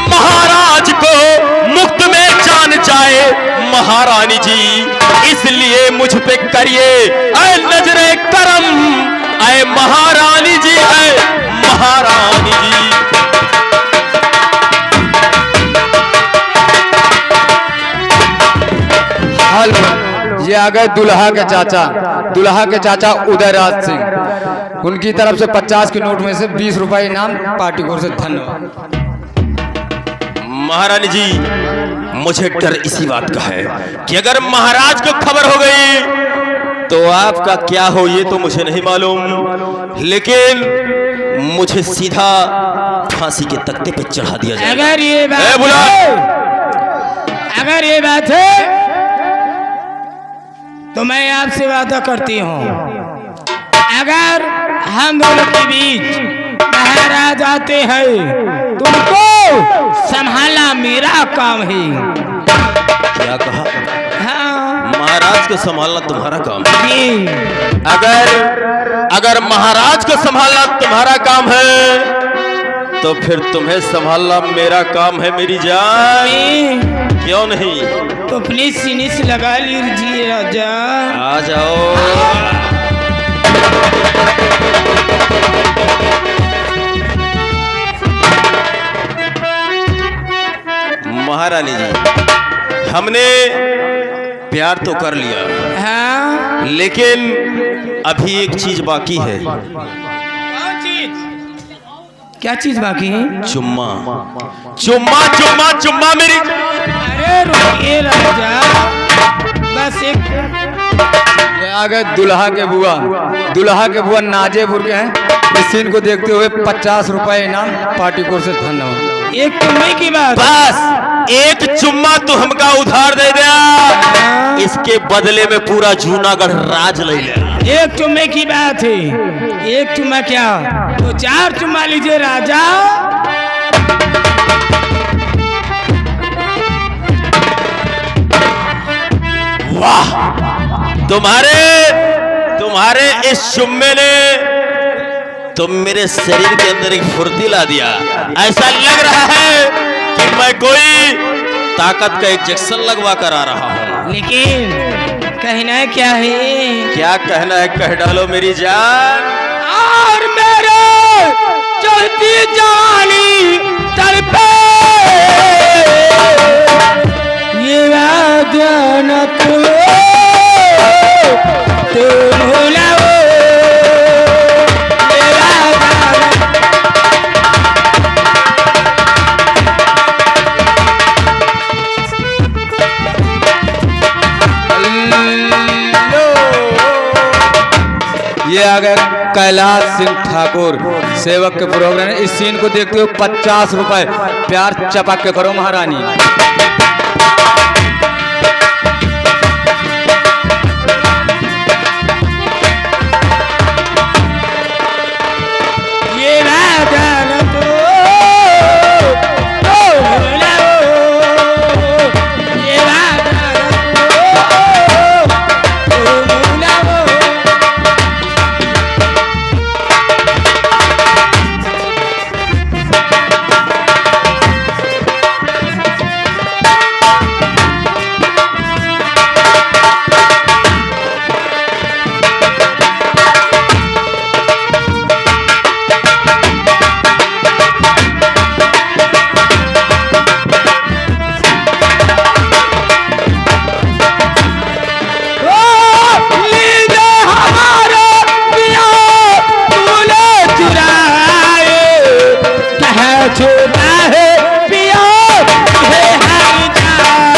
महाराज को मुफ्त में जान जाए महारानी जी, इसलिए मुझ पे करिए ऐ नजरे करम, ऐ महारानी जी, ऐ महारानी जी। ये आ गए दुल्हा के चाचा, दुल्हा के चाचा उदयराज सिंह। उनकी तरफ से 50 के नोट में से 20 रुपए इनाम। पार्टी कोर से धन्यवाद। महारानी जी, मुझे डर इसी बात का है कि अगर महाराज को खबर हो गई तो आपका क्या हो ये तो मुझे नहीं मालूम, लेकिन मुझे सीधा फांसी के तख्ते पे चढ़ा दिया जाएगा। अगर ये बात है, अगर ये बात है तो मैं आपसे वादा करती हूँ, अगर हम दोनों के बीच महाराज आते हैं तुमको संभालना मेरा काम है। क्या कहा? हाँ महाराज को संभालना तुम्हारा काम है। जी। अगर महाराज को संभालना तुम्हारा काम है तो फिर तुम्हें संभालना मेरा काम है मेरी जान। जी। क्यों नहीं? तो प्लीज सीने से लगा लीजिए राजा। आ जाओ। महारानी जी, हमने प्यार तो कर लिया, हाँ लेकिन अभी एक चीज बाकी है। कौन चीज? क्या चीज बाकी है? चुम्मा चुम्मा चुम्मा चुम्मा मेरी। अरे रुकिए राजा, बस एक ये आ गए दुल्हा के बुआ नाजेपुर के हैं। इस सीन को देखते हुए 50 रुपए इनाम पार्टी कोर से। धन्यवाद। एक चुम्मे की बात। बस एक चुम्मा तो हमका उधार दे दिया, इसके बदले में पूरा जूनागढ़ राज ले लिया। एक चुम्मे की बात है। एक चुम्मा क्या तो 4 चुम्मा लीजिए राजा। वाह, तुम्हारे इस चुम्मे ने तुम मेरे शरीर के अंदर एक फुर्ती ला दिया। ऐसा लग रहा है कि मैं कोई ताकत का इंजेक्शन लगवा कर आ रहा हूँ। लेकिन कहना क्या है? क्या कहना है कह डालो मेरी जान। और मेरे चलती जवानी तड़पे ये वादा न तू भूलाओ। ये आ गए कैलाश सिंह ठाकुर सेवक के प्रोग्राम। इस सीन को देखते हुए 50 रुपए प्यार चपक के करो महारानी। ये वादा न तू भूलाओ। ये वादा न तू भूलाओ। छोटा है पिया है हर जाए।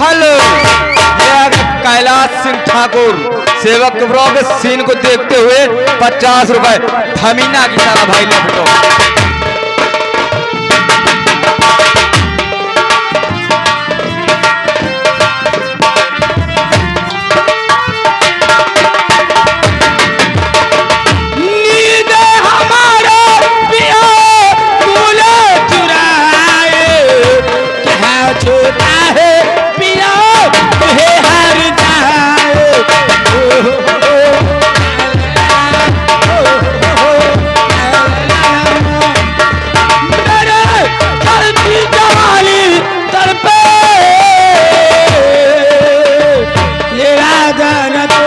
हेलो, ये आ गए कैलाश सिंह ठाकुर सेवक के प्रोग्राम। इस सीन को देखते हुए 50 रुपए थमीना की तरह भाई ले फोटो। छोटा है पिया है हर जाए। मेरे चलती जवानी तड़पे ये राजा न तो।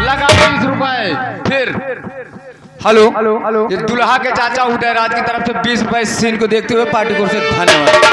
लगा 20 रुपए। फिर हेलो, ये दुल्हा के चाचा उदयराज की तरफ से 20 रुपए। इस सीन को देखते हुए पार्टी कोर से। धन्यवाद।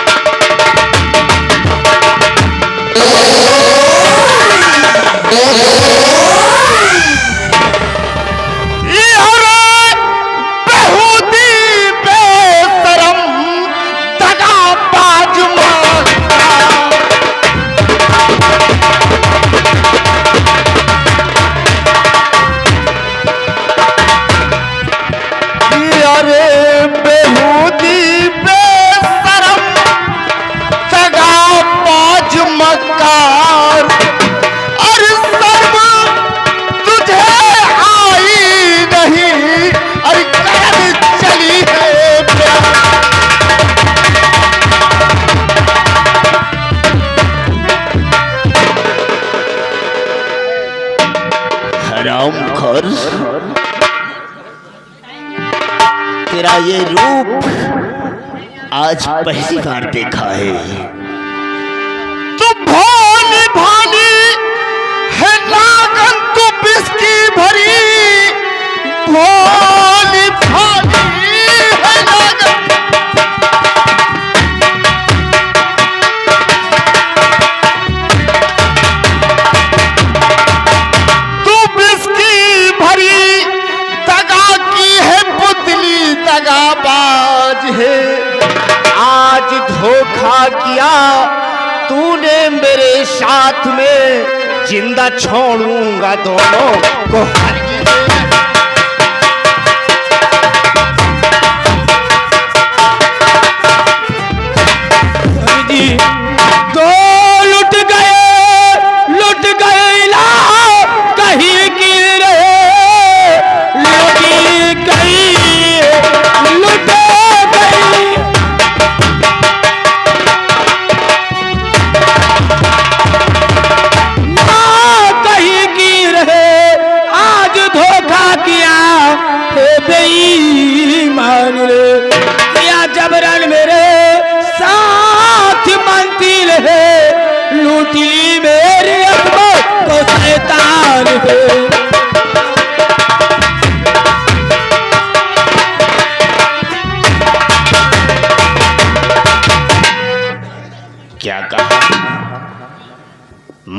हरामखोर, तेरा ये रूप आज पहली बार देखा है। तू भानी भानी है नागन, तू बिस्की भरी भानी भानी है नागन। तू बिस्की भरी दगा की है पुतली, दगाबाज है। आज धोखा किया तूने मेरे साथ में, जिंदा छोड़ूंगा दोनों को। दो लुट गए ला कहीं की रहे, लुटी गई लुट गई। ना कहीं की रहे, आज धोखा किया हे बेईमान रे, किया जबरन मेरे साथ मंजिल है, लूटी मेरे अकबर को शैतान है। क्या कहा?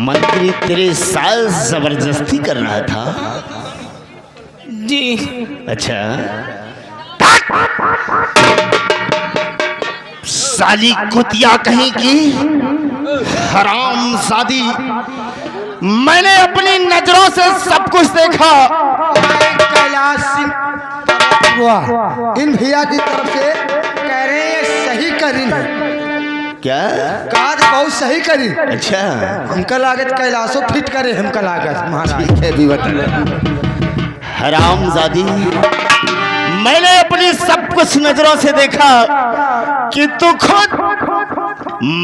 मंत्री तेरे साथ जबरदस्ती कर रहा था? जी अच्छा, साली कुतिया कहीं की हरामजादी, मैंने अपनी नजरों से सब कुछ देखा। कैलाश सिंह हुआ इन भैया की तरफ से कह रहे हैं ये सही करीन है। क्या? कहा तो बहुत सही करीन। अच्छा, हमका लागत कैलाशो फिट करे, हमका लागत महाराज। ठीक है भी बता। हरामजादी, मैंने अपनी सब कुछ नजरों से देखा कि तू खुद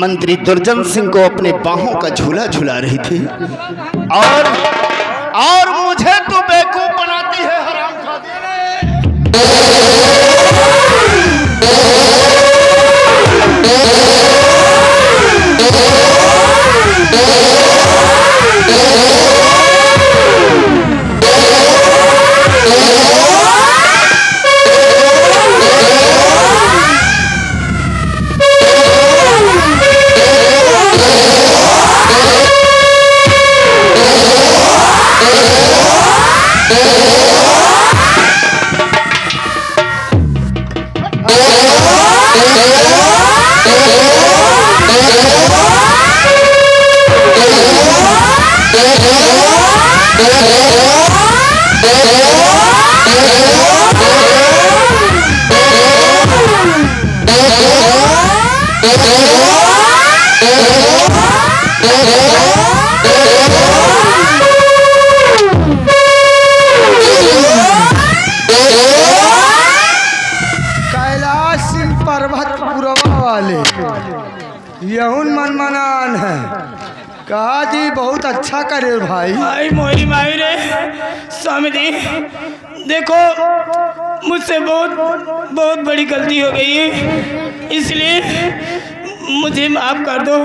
मंत्री दुर्जन सिंह को अपने बाहों का झूला झुला रही थी, और मुझे तू बेवकूफ बनाती है हरामजादी। कैलाश सिंह पर्वत पुरवा वाले यहुन मनमनान है। कहा जी बहुत अच्छा करे भाई। भाई मोरी माई रे स्वामी जी, देखो मुझसे बहुत बड़ी गलती हो गई है, इसलिए मुझे माफ कर दो।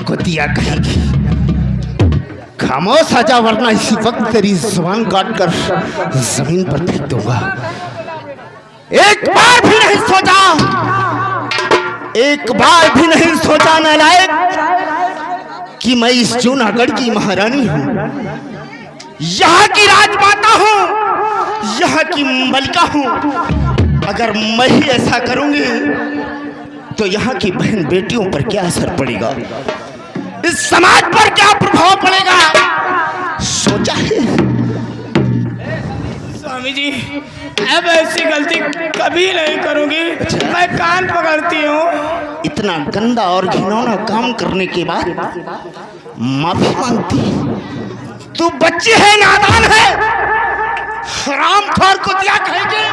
कुतिया कहेगी, खामोश आजा वरना इसी वक्त तेरी जुबान काट कर जमीन पर फेंक दूंगा। एक बार भी नहीं सोचा, एक बार भी नहीं सोचा नालायक कि मैं इस जूनागढ़ की महारानी हूँ, यहाँ की राजमाता हूँ, यहाँ की मलिका हूँ। अगर मैं ही ऐसा करूंगी तो यहाँ की बहन बेटियों पर क्या असर पड़ेगा, इस समाज पर क्या प्रभाव पड़ेगा, सोचा है? स्वामी जी अब ऐसी गलती कभी नहीं करूंगी, मैं कान पकड़ती हूँ। इतना गंदा और घिनौना काम करने के बाद माफी मांगती? तू बच्ची है, नादान है, हरामखोर कुतिया कहेगी।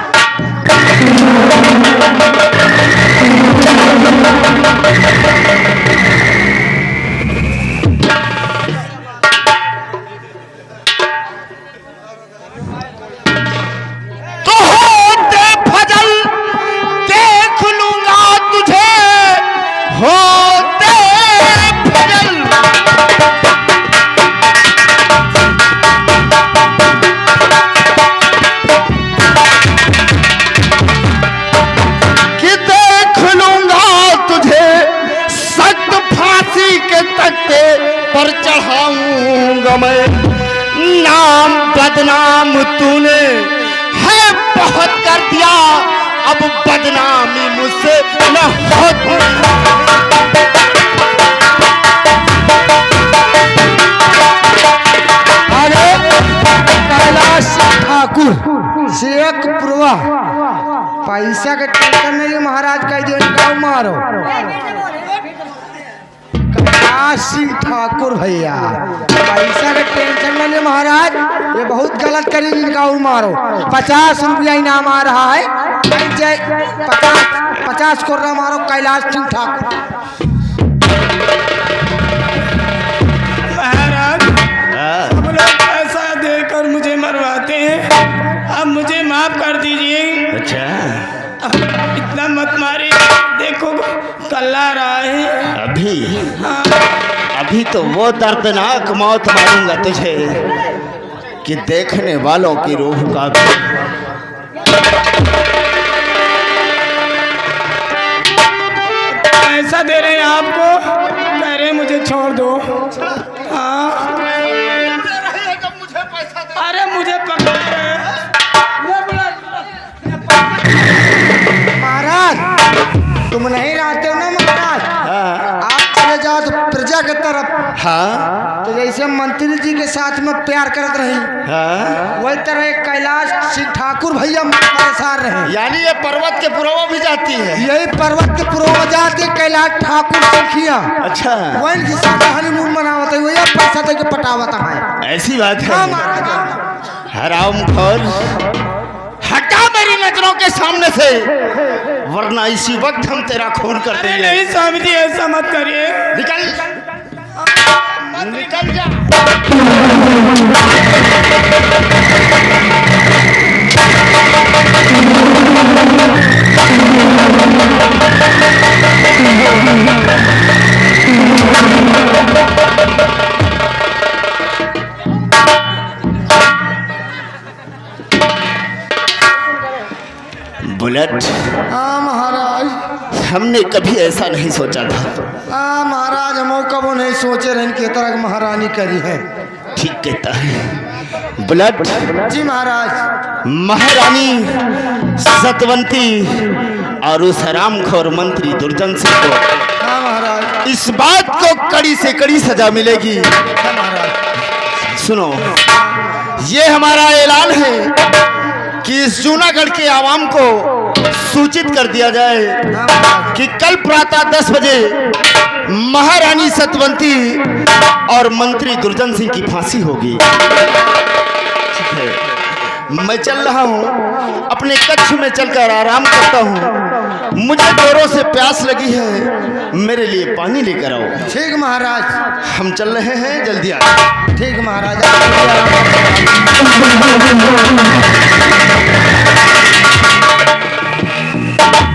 के तख्ते पर चढ़ाऊंगा मैं। नाम बदनाम तूने है बहुत कर दिया, अब बदनामी मुझसे न होती। अरे कैलाश ठाकुर शेखपुरवा, पैसा के टेंशन नहीं महाराज, कह दियो निकाल मारो। कैलाश सिंह ठाकुर भैया, पैसा के टेंशन नहीं महाराज, ये बहुत गलत करी, इनका मारो। 50 रुपया इनाम आ रहा है, 50 कोर्रा मारो कैलाश सिंह ठाकुर। महाराज हम लोग पैसा देकर मुझे मरवाते हैं, अब मुझे माफ कर दीजिए। अच्छा, इतना मत मारिए, देखो कल्ला रहा है। अभी तो वो दर्दनाक मौत मारूंगा तुझे कि देखने वालों की रूह का भी। पैसा दे रहे हैं आपको, कह रहे मुझे छोड़ दो। हाँ अरे मुझे पकड़ रहे हैं। महाराज तुम नहीं रहते हो ना महाराज, आप चले जाओ तो प्रजा के तरफ। हाँ तो जैसे मंत्री जी के साथ में प्यार करत रही, हाँ, वही तरह कैलाश सिंह ठाकुर भैया परेशान रहे। यानी ये पर्वत के पुरवा भी जाती है। यही पर्वत के पूर्व जाते कैलाश ठाकुर सखिया, अच्छा, वही के साथ हनीमून मनावत है, वही पैसा दे के पटावत है। ऐसी बात हाँ है। महाराज, हरामखोर, हटा मेरी नजरों के सामने से, वरना इसी वक्त हम तेरा खून कर अरे देंगे। नहीं स्वामी जी, ऐसा मत करिए। निकल निकल जा। बुलेट, हाँ महाराज, हमने कभी ऐसा नहीं सोचा था। हाँ महाराज, हम कबो नहीं सोचे रहे कि तरह महारानी करी है। ठीक कहता है बुलेट। जी महाराज। महारानी सतवंती और उस हरामखोर मंत्री दुर्जन सिंह को हाँ महाराज। इस बात को कड़ी से कड़ी सजा मिलेगी। हाँ महाराज। सुनो, ये हमारा ऐलान है कि इस जूनागढ़ के आवाम को सूचित कर दिया जाए हाँ महाराज। कि कल प्रातः 10 बजे महारानी सतवंती और मंत्री दुर्जन सिंह की फांसी होगी। ठीक है, मैं चल रहा हूँ, अपने कक्ष में चलकर आराम करता हूँ। मुझे जोरों से प्यास लगी है, मेरे लिए पानी लेकर आओ। ठीक महाराज। हम चल रहे हैं, जल्दी आ। ठीक महाराज।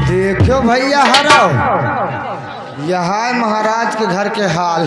देखो भैया हराओ, यह है महाराज के घर के हाल।